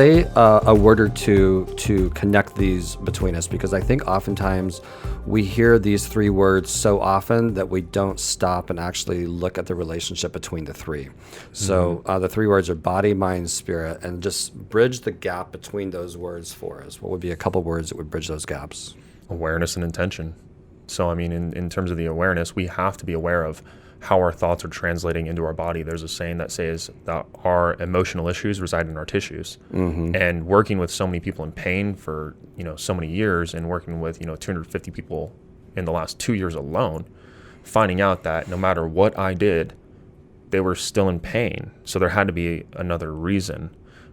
say a word or two to connect these between us, because I think oftentimes we hear these three words so often that we don't stop and actually look at the relationship between the three. So the three words are body, mind, spirit, and just bridge the gap between those words for us. What would be a couple words that would bridge those gaps? Awareness and intention. So, I mean, in terms of the awareness, we have to be aware of how our thoughts are translating into our body. There's a saying that says that our emotional issues reside in our tissues. And working with so many people in pain for, so many years, and working with, 250 people in the last 2 years alone, finding out that no matter what I did, they were still in pain. So there had to be another reason,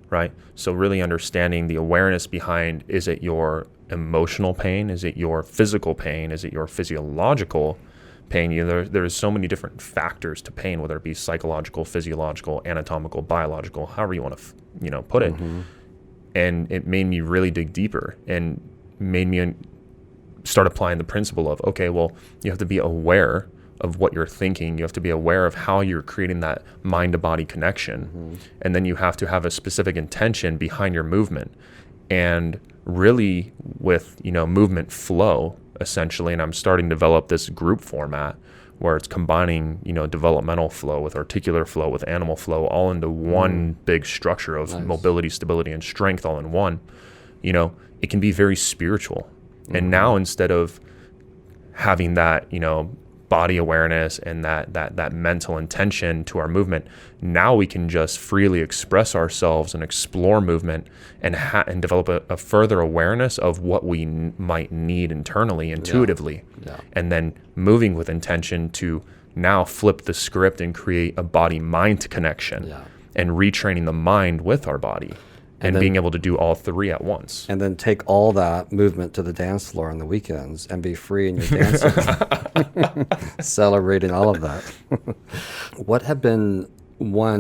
right? So really understanding the awareness behind, is it your emotional pain? Is it your physical pain? Is it your physiological pain? There's so many different factors to pain, whether it be psychological, physiological, anatomical, biological, however you want to, put it. And it made me really dig deeper and made me start applying the principle of, okay, well, you have to be aware of what you're thinking. You have to be aware of how you're creating that mind to body connection. And then you have to have a specific intention behind your movement. And really with, movement flow, essentially, and I'm starting to develop this group format where it's combining, developmental flow with articular flow with animal flow all into one big structure of mobility, stability, and strength all in one. It can be very spiritual. And now instead of having that, body awareness and that mental intention to our movement, now we can just freely express ourselves and explore movement and develop a further awareness of what we might need internally, intuitively, and then moving with intention to now flip the script and create a body-mind connection and retraining the mind with our body. And then, being able to do all three at once. And then take all that movement to the dance floor on the weekends and be free in your dancing, celebrating all of that. What have been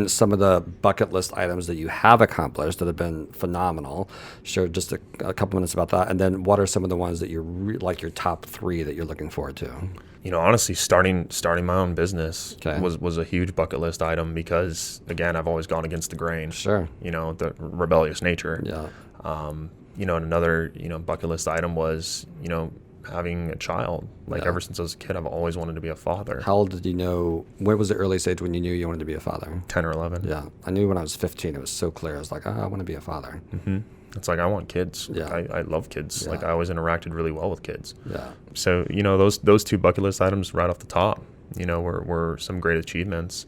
some of the bucket list items that you have accomplished that have been phenomenal? Share just a couple minutes about that. And then what are some of the ones that you're like your top three that you're looking forward to? Honestly, starting my own business was a huge bucket list item because, again, I've always gone against the grain. Sure. The rebellious nature. Yeah. And another, bucket list item was, having a child. Ever since I was a kid, I've always wanted to be a father. How old did you know? What was the early stage when you knew you wanted to be a father? 10 or 11. Yeah. I knew when I was 15, it was so clear. I was like, I want to be a father. It's like, I want kids. Yeah. I love kids. Yeah. I always interacted really well with kids. Yeah. So, those two bucket list items right off the top, were some great achievements.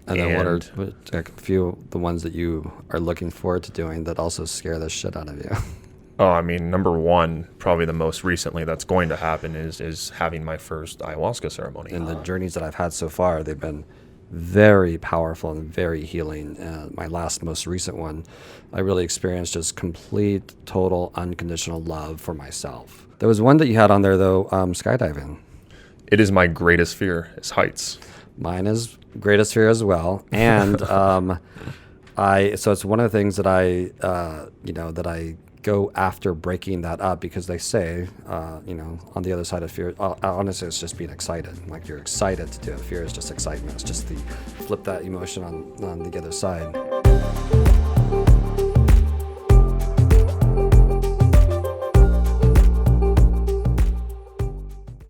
And then what are a few of the ones that you are looking forward to doing that also scare the shit out of you? Oh, I mean, number one, probably the most recently that's going to happen is having my first ayahuasca ceremony. And the journeys that I've had so far, they've been very powerful and very healing. My most recent one, I really experienced just complete, total, unconditional love for myself. There was one that you had on there, though, skydiving. It is my greatest fear, is heights. Mine is greatest fear as well. And so it's one of the things that I go after breaking that up, because they say, on the other side of fear, honestly, it's just being excited. Like, you're excited to do it. Fear is just excitement. It's just the flip that emotion on the other side.